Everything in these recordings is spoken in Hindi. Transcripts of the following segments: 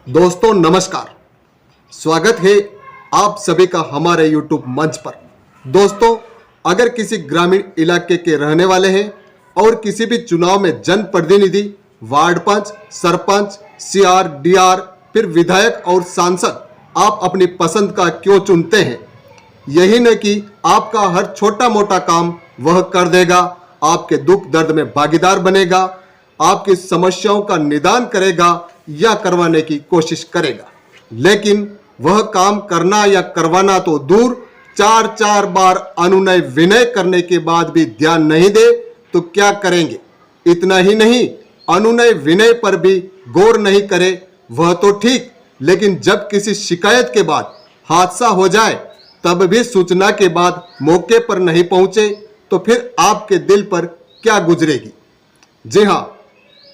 दोस्तों नमस्कार, स्वागत है आप सभी का हमारे YouTube मंच पर। दोस्तों, अगर किसी ग्रामीण इलाके के रहने वाले हैं और किसी भी चुनाव में जनप्रतिनिधि, वार्ड पंच, सरपंच, सीआर, डीआर, फिर विधायक और सांसद आप अपनी पसंद का क्यों चुनते हैं। यही न कि आपका हर छोटा मोटा काम वह कर देगा, आपके दुख दर्द में भागीदार बनेगा, आपकी समस्याओं का निदान करेगा या करवाने की कोशिश करेगा, लेकिन वह काम करना या करवाना तो दूर, चार चार बार अनुनय विनय करने के बाद भी ध्यान नहीं दे तो क्या करेंगे। इतना ही नहीं, अनुनय विनय पर भी गौर नहीं करे वह तो ठीक, लेकिन जब किसी शिकायत के बाद हादसा हो जाए तब भी सूचना के बाद मौके पर नहीं पहुंचे तो फिर आपके दिल पर क्या गुजरेगी। जी हां,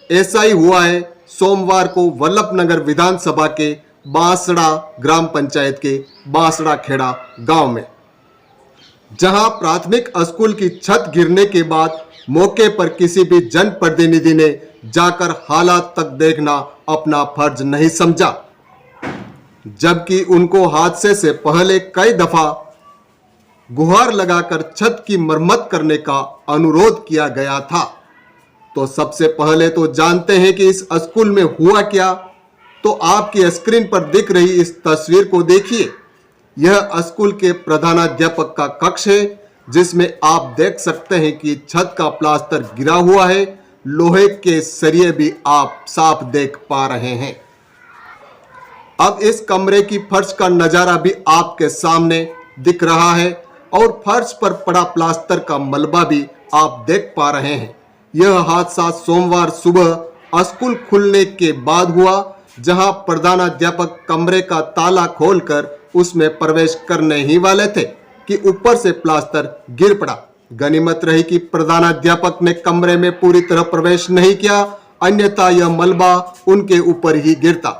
ऐसा ही हुआ है सोमवार को वल्लभनगर विधानसभा के बांसड़ा ग्राम पंचायत के बांसड़ा खेड़ा गांव में, जहां प्राथमिक स्कूल की छत गिरने के बाद मौके पर किसी भी जनप्रतिनिधि ने जाकर हालात तक देखना अपना फर्ज नहीं समझा, जबकि उनको हादसे से पहले कई दफा गुहार लगाकर छत की मरम्मत करने का अनुरोध किया गया था। तो सबसे पहले तो जानते हैं कि इस स्कूल में हुआ क्या। तो आपकी स्क्रीन पर दिख रही इस तस्वीर को देखिए। यह स्कूल के प्रधानाध्यापक का कक्ष है, जिसमें आप देख सकते हैं कि छत का प्लास्टर गिरा हुआ है, लोहे के सरिये भी आप साफ देख पा रहे हैं। अब इस कमरे की फर्श का नजारा भी आपके सामने दिख रहा है और फर्श पर पड़ा प्लास्टर का मलबा भी आप देख पा रहे हैं। यह हादसा सोमवार सुबह स्कूल खुलने के बाद हुआ, जहां प्रधानाध्यापक कमरे का ताला खोलकर उसमें प्रवेश करने ही वाले थे कि ऊपर से प्लास्टर गिर पड़ा। गनीमत रही कि प्रधानाध्यापक ने कमरे में पूरी तरह प्रवेश नहीं किया, अन्यथा यह मलबा उनके ऊपर ही गिरता।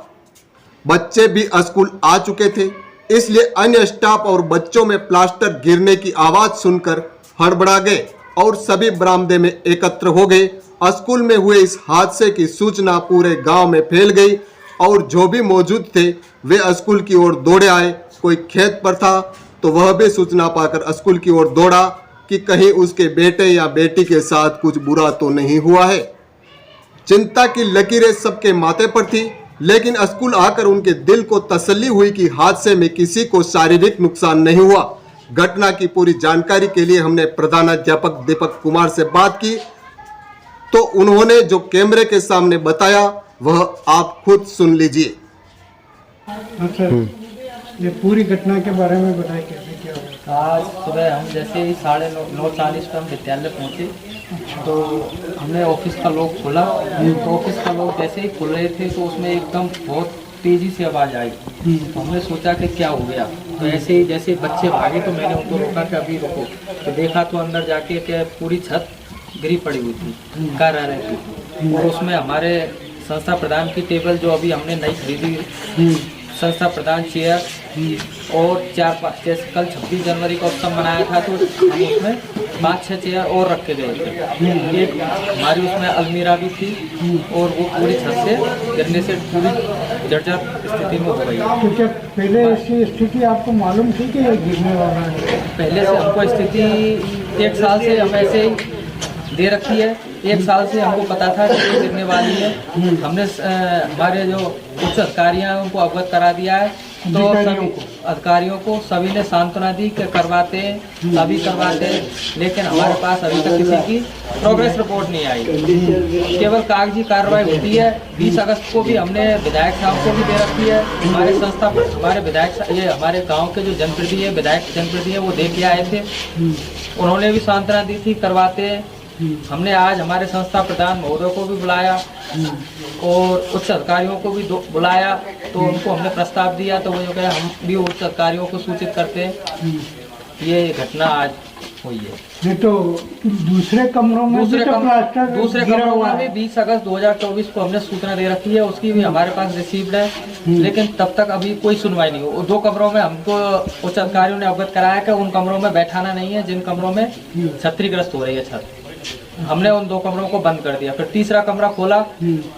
बच्चे भी स्कूल आ चुके थे, इसलिए अन्य स्टाफ और बच्चों में प्लास्टर गिरने की आवाज सुनकर हड़बड़ा गए और सभी बरामदे में एकत्र हो गए। स्कूल में हुए इस हादसे की सूचना पूरे गांव में फैल गई और जो भी मौजूद थे वे स्कूल की ओर दौड़े आए। कोई खेत पर था तो वह भी सूचना पाकर स्कूल की ओर दौड़ा कि कहीं उसके बेटे या बेटी के साथ कुछ बुरा तो नहीं हुआ है। चिंता की लकीरें सबके माथे पर थी, लेकिन स्कूल आकर उनके दिल को तसल्ली हुई कि हादसे में किसी को शारीरिक नुकसान नहीं हुआ। घटना की पूरी जानकारी के लिए हमने प्रधानाध्यापक दीपक कुमार से बात की, तो उन्होंने जो कैमरे के सामने बताया वह आप खुद सुन लीजिए। अच्छा, ये पूरी घटना के बारे में बताएं, कैसे क्या हुआ। आज सुबह हम जैसे ही 9:40 पर हम विद्यालय पहुँचे तो हमने ऑफिस का लॉक खोला। तो ऑफिस का लॉक जैसे ही खुल रहे थे तो उसमें एकदम बहुत तेज़ी से आवाज़ आई। तो हमने सोचा कि क्या हो गया। तो ऐसे ही जैसे बच्चे भागे तो मैंने उनको रोका कि अभी रुको। तो देखा तो अंदर जाके क्या पूरी छत गिरी पड़ी हुई थी, कर रही थी, और उसमें हमारे संस्था प्रधान की टेबल जो अभी हमने नई खरीदी, संस्था प्रधान चेयर और 4-5 जैसे कल 26 जनवरी का उत्सव मनाया था तो हम उसमें 5-6 चेयर और रखे गए थे। एक हमारी उसमें अलमीरा भी थी और वो पूरी छत से गिरने से पूरी जर्जर स्थिति में हो गई। तो क्या पहले ऐसी स्थिति आपको मालूम थी कि ये गिरने वाला है? पहले से हमको स्थिति 1 साल से हम ऐसे ही दे रखी है। 1 साल से हमको पता था कि ये गिरने वाली है। हमने हमारे जो उच्च अधिकारियाँ हैं उनको अवगत करा दिया है। तो अधिकारियों को सभी ने सांत्वना दी कि करवाते हैं, सभी करवाते हैं, लेकिन हमारे पास अभी तक किसी की प्रोग्रेस रिपोर्ट नहीं आई। केवल कागजी कार्रवाई होती है। 20 अगस्त को भी हमने विधायक साहब को भी दे रखी है। हमारे संस्था हमारे विधायक ये हमारे गांव के जो जनप्रतिनिधि है, विधायक जनप्रतिनिधि है, वो देख के आए थे, उन्होंने भी सांत्वना दी थी, करवाते हैं। हमने आज हमारे संस्था प्रधान महोदय को भी बुलाया और उच्च अधिकारियों को भी बुलाया, तो उनको हमने प्रस्ताव दिया, तो वो जो कहे हम भी उच्च अधिकारियों को सूचित करते हैं। ये घटना आज हुई है। नहीं तो दूसरे कमरों में दूसरे कमरों में भी 20 अगस्त 2024 को हमने सूचना दे रखी है, उसकी भी हमारे पास रिसीव्ड है, लेकिन तब तक अभी कोई सुनवाई नहीं हो। 2 कमरों में हमको उच्च अधिकारियों ने अवगत कराया कि उन कमरों में बैठाना नहीं है जिन कमरों में क्षतिग्रस्त हो रही है छत। हमने उन 2 कमरों को बंद कर दिया। फिर तीसरा कमरा खोला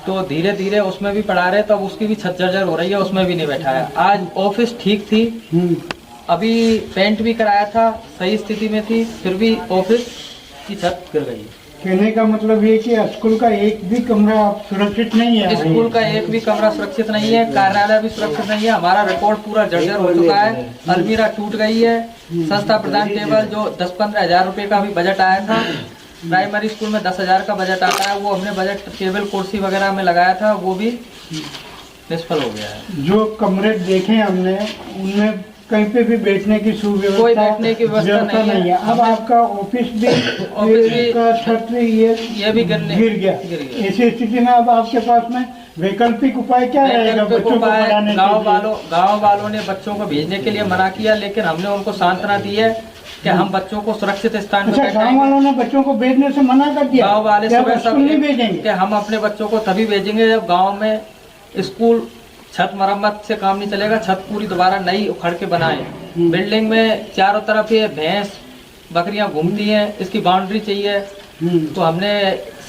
तो धीरे धीरे उसमें भी पढ़ा रहे, तब उसकी भी छत जर्जर हो रही है, उसमें भी नहीं बैठाया। आज ऑफिस ठीक थी, अभी पेंट भी कराया था, सही स्थिति में थी, फिर भी ऑफिस की छत गिर गई। कहने का मतलब ये कि स्कूल का एक भी कमरा सुरक्षित नहीं है। स्कूल का एक भी कमरा सुरक्षित नहीं है, कार्यालय भी सुरक्षित नहीं है। हमारा रिकॉर्ड पूरा जर्जर हो चुका है, अलमीरा टूट गई है। संस्था प्रदान टेबल जो 10-15 हज़ार रुपए का भी बजट आया था, प्राइमरी स्कूल में 10,000 का बजट आता है, वो हमने बजट टेबल कुर्सी वगैरह में लगाया था, वो भी निष्फल हो गया है। जो कमरे देखे हमने उनमें कहीं पे भी बैठने की सुव्यवस्था, कोई बैठने की व्यवस्था नहीं है। अब आपका ऑफिस भी का छत ये भी गिर गया। ऐसी स्थिति में अब आपके पास में वैकल्पिक उपाय क्या रहेगा बच्चों को पढ़ाने के लिए? गाँव वालों ने बच्चों को भेजने के लिए मना किया, लेकिन हमने उनको सांत्वना दी है कि हम बच्चों को सुरक्षित स्थान पर अच्छा, गाँव वालों ने बच्चों को भेजने से मना कर दिया? गाँव वाले सुबह सब नहीं भेजेंगे कि हम अपने बच्चों को तभी भेजेंगे जब गाँव में स्कूल छत मरम्मत से काम नहीं चलेगा, छत पूरी दोबारा नई उखड़ के बनाए। बिल्डिंग में चारों तरफ ये भैंस बकरियां घूमती हैं, इसकी बाउंड्री चाहिए। तो हमने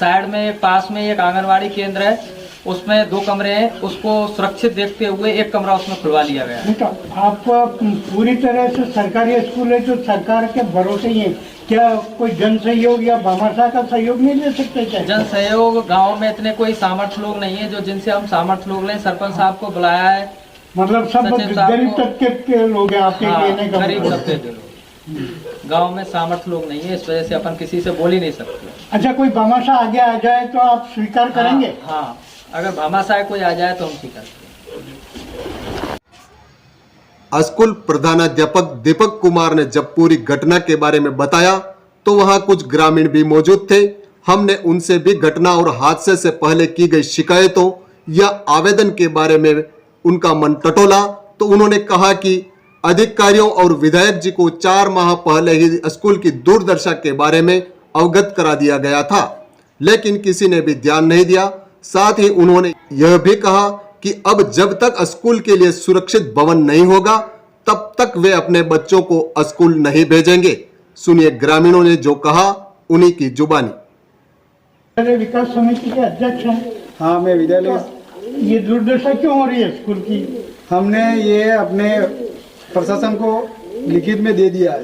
साइड में पास में एक आंगनवाड़ी केंद्र है, उसमें 2 कमरे हैं, उसको सुरक्षित देखते हुए एक कमरा उसमें खुलवा लिया गया है। तो आप पूरी तरह से सरकारी स्कूल है जो सरकार के भरोसे ही है, क्या कोई जन सहयोग या भामाशाह का सहयोग नहीं ले सकते क्या? जन सहयोग गांव में इतने कोई सामर्थ्य लोग नहीं है जो जिनसे हम सामर्थ्य लोग लें। सरपंच साहब को बुलाया है, मतलब सब गरीब तबके के लोग हैं आपके कहने का? गरीब तबके के लोग, गांव में सामर्थ्य लोग नहीं है, इस वजह से अपन किसी से बोल ही नहीं सकते। अच्छा, कोई भामाशाह आगे आ जाए तो आप स्वीकार करेंगे? हाँ, अगर भामाशाह कोई आ जाए तो हम स्वीकार करेंगे। स्कूल प्रधानाध्यापक दीपक कुमार ने जब पूरी घटना के बारे में बताया तो वहां कुछ ग्रामीण भी मौजूद थे। हमने उनसे भी घटना और हादसे से पहले की गई शिकायतों या आवेदन के बारे में उनका मन टटोला तो उन्होंने कहा कि अधिकारियों और विधायक जी को 4 माह पहले ही स्कूल की दुर्दशा के बारे में अवगत करा दिया गया था, लेकिन किसी ने भी ध्यान नहीं दिया। साथ ही उन्होंने यह भी कहा कि अब जब तक स्कूल के लिए सुरक्षित भवन नहीं होगा तब तक वे अपने बच्चों को स्कूल नहीं भेजेंगे। सुनिए ग्रामीणों ने जो कहा उन्हीं की जुबानी। विकास समिति के अध्यक्ष हैं। हाँ, मैं विद्यालय। ये दुर्दशा क्यों हो रही है स्कूल की? हमने ये अपने प्रशासन को लिखित में दे दिया है,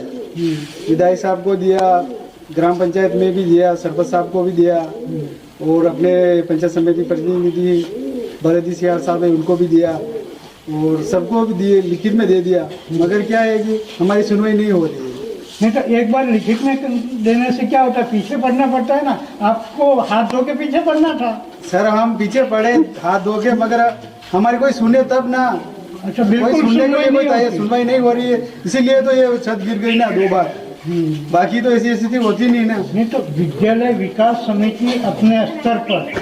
विधायक साहब को दिया, ग्राम पंचायत में भी दिया, सरपंच साहब को भी दिया और अपने पंचायत समिति प्रतिनिधि भरती सियार साहब है उनको भी दिया और सबको भी दिए, लिखित में दे दिया। मगर क्या है कि हमारी सुनवाई नहीं हो रही है। नहीं तो एक बार लिखित में देने से क्या होता है, पीछे पढ़ना पड़ता है ना। आपको हाथ धो के पीछे पढ़ना था। सर, हम पीछे पढ़े हाथ धो के, मगर हमारे कोई सुने तब ना। अच्छा, कोई बिल्कुल सुनने के लिए कोई सुनवाई नहीं हो रही है, इसीलिए तो ये छत गिर गई ना 2 बार। बाकी तो ऐसी स्थिति होती नहीं ना। नहीं तो विद्यालय विकास समिति अपने स्तर पर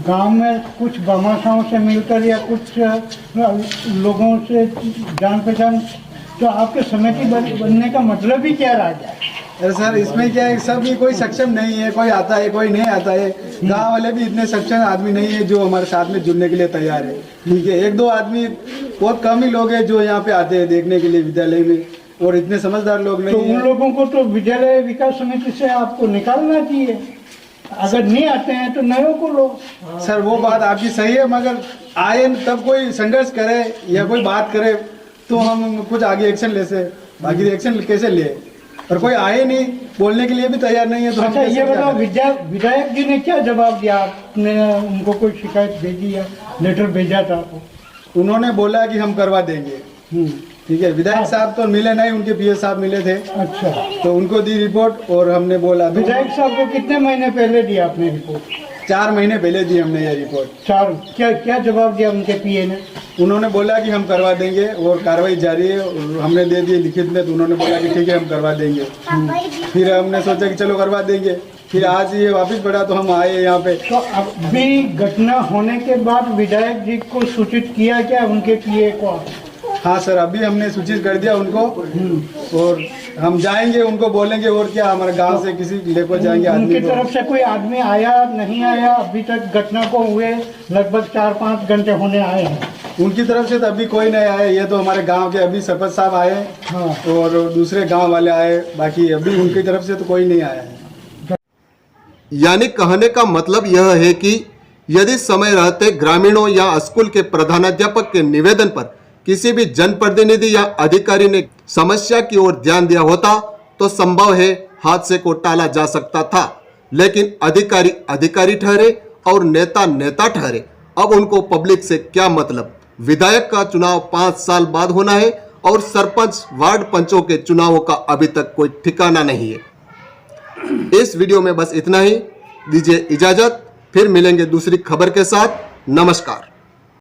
गांव में कुछ भामाशाहों से मिलकर या कुछ लोगों से जान पहचान, तो आपके समिति बनने का मतलब ही क्या रह जाए? अरे सर, इसमें क्या है, सब भी कोई सक्षम नहीं है, कोई आता है कोई नहीं आता है। गांव वाले भी इतने सक्षम आदमी नहीं है जो हमारे साथ में जुड़ने के लिए तैयार है। ठीक है, 1-2 आदमी, बहुत कम ही लोग हैं जो यहाँ पे आते हैं देखने के लिए विद्यालय में, और इतने समझदार लोग नहीं तो उन लोगों को तो विद्यालय विकास समिति से आपको निकालना चाहिए। अगर नहीं आते हैं तो नयों को लो। सर, वो बात आपकी सही है, मगर आए तब कोई संघर्ष करे या कोई बात करे तो हम कुछ आगे एक्शन ले से, बाकी एक्शन कैसे ले? और कोई आए नहीं, बोलने के लिए भी तैयार नहीं है तो अच्छा, ये बताओ विधायक जी ने क्या जवाब दिया? आपने उनको कोई शिकायत भेजी या लेटर भेजा था? उन्होंने बोला कि हम करवा देंगे। ठीक है, विधायक साहब तो मिले नहीं, उनके पीएस साहब मिले थे। अच्छा, तो उनको दी रिपोर्ट और हमने बोला। विधायक साहब को कितने महीने पहले दिया आपने रिपोर्ट? 4 महीने पहले दी हमने ये रिपोर्ट। 4? क्या जवाब दिया उनके पीए ने? उन्होंने बोला कि हम करवा देंगे और कार्रवाई जारी है, और हमने दे दिए लिखित में, तो उन्होंने बोला कि ठीक है हम करवा देंगे। फिर हमने सोचा कि चलो करवा देंगे, फिर आज ये वापस बढ़ा तो हम आए यहाँ पे। तो अभी घटना होने के बाद विधायक जी को सूचित किया क्या उनके पीए को? हाँ सर, अभी हमने सूचित कर दिया उनको, और हम जाएंगे उनको बोलेंगे, और क्या हमारे गांव से किसी लेकर जाएंगे आदमी उनकी तरफ से कोई आदमी आया नहीं आया? अभी तक घटना को हुए लगभग 4-5 घंटे होने आए हैं। उनकी तरफ से तो अभी कोई नहीं आया। ये तो हमारे गांव के अभी सरपंच साहब आए, हाँ, और दूसरे गांव वाले आए, बाकी अभी उनकी तरफ से तो कोई नहीं आया है। यानी कहने का मतलब यह है कि यदि समय रहते ग्रामीणों या स्कूल के प्रधानाध्यापक के निवेदन पर किसी भी जनप्रतिनिधि या अधिकारी ने समस्या की ओर ध्यान दिया होता तो संभव है हादसे को टाला जा सकता था। लेकिन अधिकारी अधिकारी ठहरे और नेता नेता ठहरे। अब उनको पब्लिक से क्या मतलब। विधायक का चुनाव 5 साल बाद होना है और सरपंच वार्ड पंचों के चुनावों का अभी तक कोई ठिकाना नहीं है। इस वीडियो में बस इतना ही। दीजिए इजाजत, फिर मिलेंगे दूसरी खबर के साथ। नमस्कार।